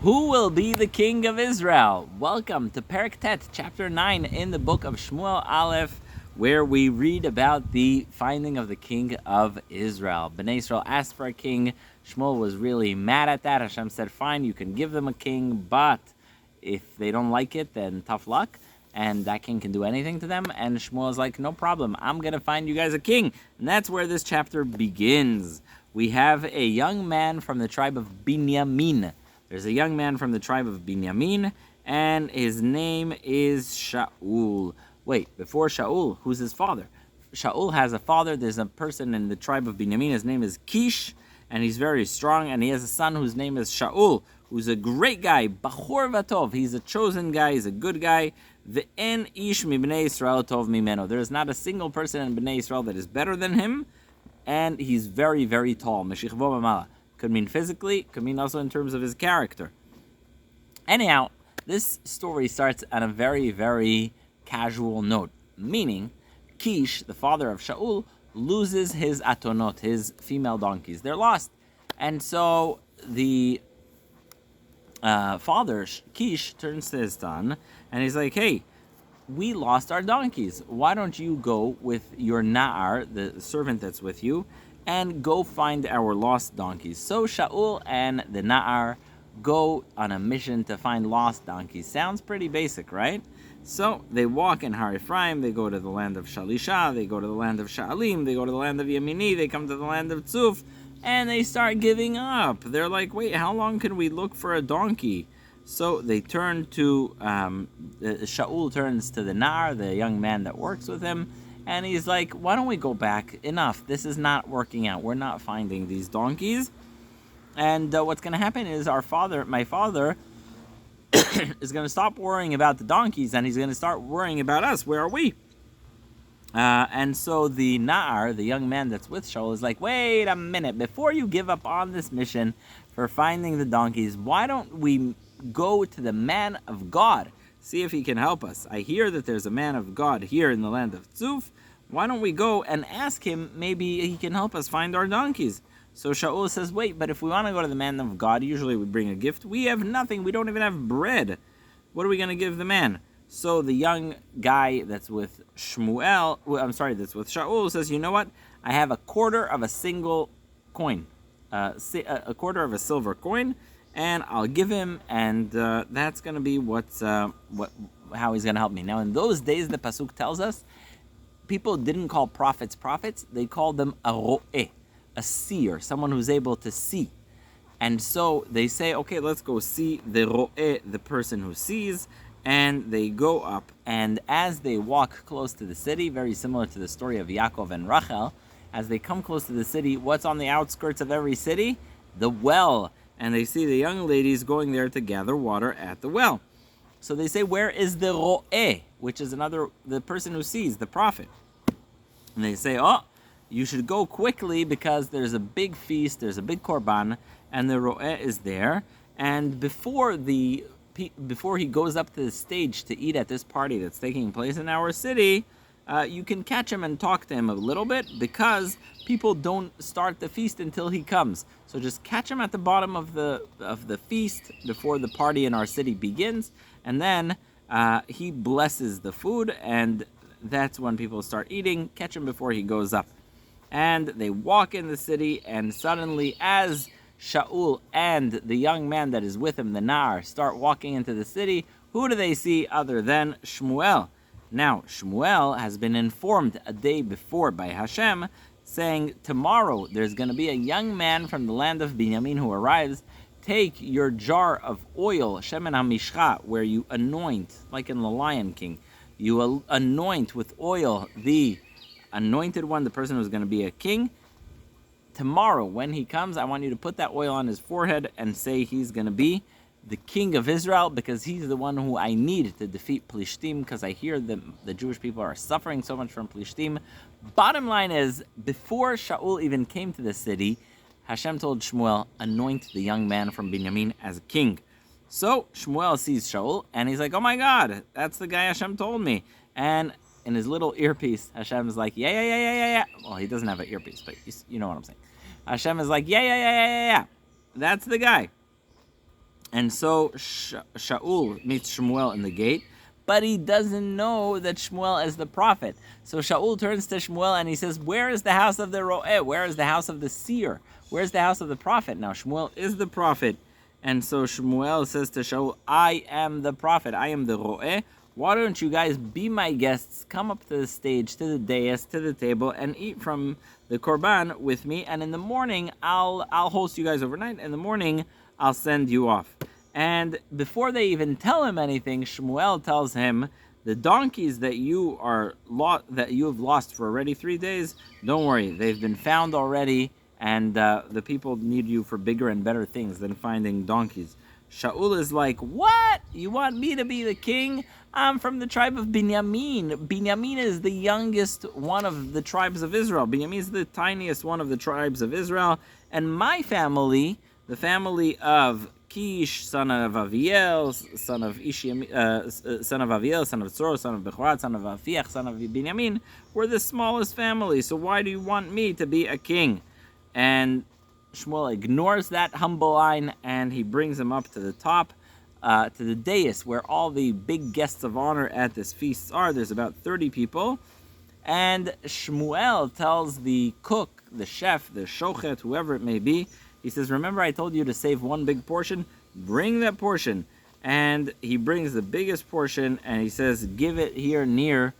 Who will be the king of Israel? Welcome to Perek Tet, chapter 9 in the book of Shmuel Alef, where we read about the finding of the king of Israel. Bnei Israel asked for a king. Shmuel was really mad at that. Hashem said, fine, you can give them a king, but if they don't like it, then tough luck. And that king can do anything to them. And Shmuel is like, no problem, I'm going to find you guys a king. And that's where this chapter begins. We have a young man from the tribe of Binyamin. There's a young man from the tribe of Binyamin, and his name is Shaul. Wait, before Shaul, who's his father? Shaul has a father. There's a person in the tribe of Binyamin. His name is Kish, and he's very strong, and he has a son whose name is Shaul, who's a great guy, Bachor Vatov. He's a chosen guy. He's a good guy. Ve'en ish mi bnei Yisrael tov mimeno. There is not a single person in Bnei Yisrael that is better than him, and he's very, very tall. Meshichvo b'mala. Could mean physically, could mean also in terms of his character. Anyhow, this story starts on a very, very casual note, meaning Kish, the father of Shaul, loses his atonot, his female donkeys. They're lost. And so the father, Kish, turns to his son, and he's like, hey, we lost our donkeys. Why don't you go with your Na'ar, the servant that's with you, and go find our lost donkeys. So Shaul and the Na'ar go on a mission to find lost donkeys. Sounds pretty basic, right? So they walk in Har Ephraim, they go to the land of Shalisha, they go to the land of Sha'alim, they go to the land of Yemini, they come to the land of Tzuf, and they start giving up. They're like, wait, how long can we look for a donkey? So they turn to, Shaul turns to the Na'ar, the young man that works with him, and he's like, why don't we go back? Enough. This is not working out. We're not finding these donkeys. And what's going to happen is my father, is going to stop worrying about the donkeys, and he's going to start worrying about us. Where are we? And so the Na'ar, the young man that's with Shaul, is like, wait a minute. Before you give up on this mission for finding the donkeys, why don't we go to the man of God? See if he can help us. I hear that there's a man of God here in the land of Tzuf. Why don't we go and ask him? Maybe he can help us find our donkeys. So Shaul says, wait, but if we want to go to the man of God, usually we bring a gift. We have nothing. We don't even have bread. What are we going to give the man? So the young guy that's with that's with Shaul says, you know what? I have a quarter of a single coin, a quarter of a silver coin, and I'll give him, and that's going to be how he's going to help me. Now, in those days, the Pasuk tells us, people didn't call prophets, they called them a ro'eh, a seer, someone who's able to see. And so they say, okay, let's go see the ro'eh, the person who sees, and they go up, and as they walk close to the city, very similar to the story of Yaakov and Rachel, as they come close to the city, what's on the outskirts of every city? The well. And they see the young ladies going there to gather water at the well. So they say, where is the ro'eh, which is the person who sees, the prophet? And they say, oh, you should go quickly because there's a big feast, there's a big korban, and the ro'eh is there. And before he goes up to the stage to eat at this party that's taking place in our city, you can catch him and talk to him a little bit, because people don't start the feast until he comes. So just catch him at the bottom of the feast before the party in our city begins, and then he blesses the food, and that's when people start eating. Catch him before he goes up. And they walk in the city, and suddenly, as Shaul and the young man that is with him, the Na'ar, start walking into the city, who do they see other than Shmuel? Now, Shmuel has been informed a day before by Hashem, saying, tomorrow there's going to be a young man from the land of Binyamin who arrives. Take your jar of oil, Shemen HaMishcha, where you anoint, like in the Lion King, you anoint with oil the anointed one, the person who's going to be a king. Tomorrow, when he comes, I want you to put that oil on his forehead and say he's going to be the king of Israel, because he's the one who I need to defeat Plishtim, because I hear the Jewish people are suffering so much from Plishtim. Bottom line is, before Shaul even came to the city, Hashem told Shmuel, anoint the young man from Binyamin as a king. So Shmuel sees Shaul, and he's like, oh my God, that's the guy Hashem told me. And in his little earpiece, Hashem is like, yeah. Well, he doesn't have an earpiece, but you know what I'm saying. Hashem is like, yeah. That's the guy. And so Shaul meets Shmuel in the gate, but he doesn't know that Shmuel is the prophet. So Shaul turns to Shmuel and he says, where is the house of the Ro'eh? Where is the house of the seer? Where's the house of the prophet? Now Shmuel is the prophet. And so Shmuel says to Shaul, I am the prophet. I am the Ro'eh. Why don't you guys be my guests? Come up to the stage, to the dais, to the table, and eat from the korban with me. And in the morning, I'll host you guys overnight. In the morning, I'll send you off. And before they even tell him anything, Shmuel tells him, the donkeys that you have lost for already 3 days, don't worry, they've been found already, and the people need you for bigger and better things than finding donkeys. Shaul is like, what? You want me to be the king? I'm from the tribe of Binyamin. Binyamin is the youngest one of the tribes of Israel. Binyamin is the tiniest one of the tribes of Israel. And my family, the family of Kish, son of Aviel, son of son of Aviel, son of Tzor, son of Bechorat, son of Afiach, son of Binyamin, we're the smallest family. So why do you want me to be a king? And Shmuel ignores that humble line and he brings him up to the top, to the dais where all the big guests of honor at this feast are. There's about 30 people. And Shmuel tells the cook, the chef, the shochet, whoever it may be, he says, remember I told you to save one big portion? Bring that portion. And he brings the biggest portion and he says, give it here near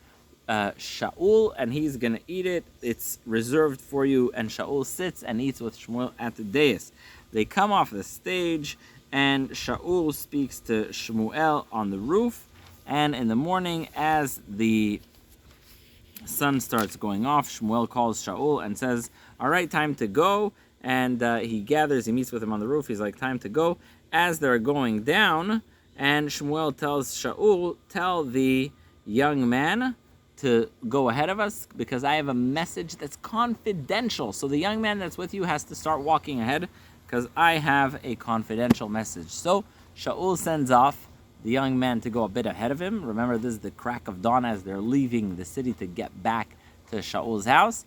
Shaul, and he's going to eat it. It's reserved for you. And Shaul sits and eats with Shmuel at the dais. They come off the stage, and Shaul speaks to Shmuel on the roof. And in the morning, as the sun starts going off, Shmuel calls Shaul and says, all right, time to go. And he meets with him on the roof. He's like, time to go. As they're going down, and Shmuel tells Shaul, tell the young man to go ahead of us because I have a message that's confidential. So the young man that's with you has to start walking ahead because I have a confidential message. So Shaul sends off the young man to go a bit ahead of him. Remember, this is the crack of dawn as they're leaving the city to get back to Shaul's house.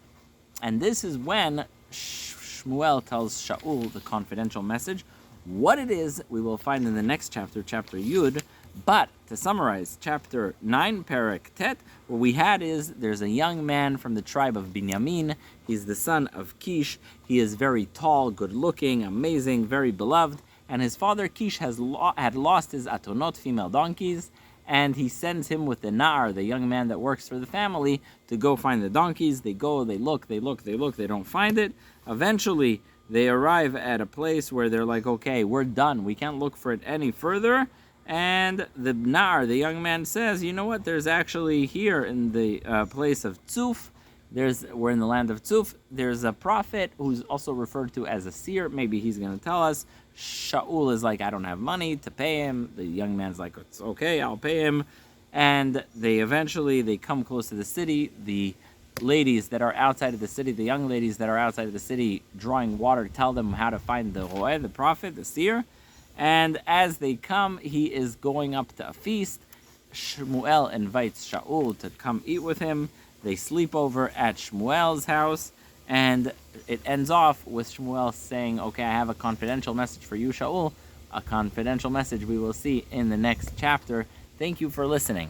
And this is when Shmuel tells Shaul the confidential message. What it is, we will find in the next chapter, chapter Yud. But to summarize, chapter 9, Perek Tet, what we had is there's a young man from the tribe of Binyamin. He's the son of Kish. He is very tall, good-looking, amazing, very beloved. And his father Kish had lost his atonot, female donkeys, and he sends him with the Na'ar, the young man that works for the family, to go find the donkeys. They go, they look, they don't find it. Eventually, they arrive at a place where they're like, okay, we're done. We can't look for it any further. And the Na'ar, the young man, says, you know what, there's actually here in the place of Tzuf, we're in the land of Tzuf, there's a prophet who's also referred to as a seer. Maybe he's going to tell us. Shaul is like, I don't have money to pay him. The young man's like, it's okay, I'll pay him. And they come close to the city. The ladies that are outside of the city, the young ladies that are outside of the city drawing water, tell them how to find the Ro'eh, the prophet, the seer. And as they come, he is going up to a feast. Shmuel invites Shaul to come eat with him. They sleep over at Shmuel's house. And it ends off with Shmuel saying, okay, I have a confidential message for you, Shaul. A confidential message we will see in the next chapter. Thank you for listening.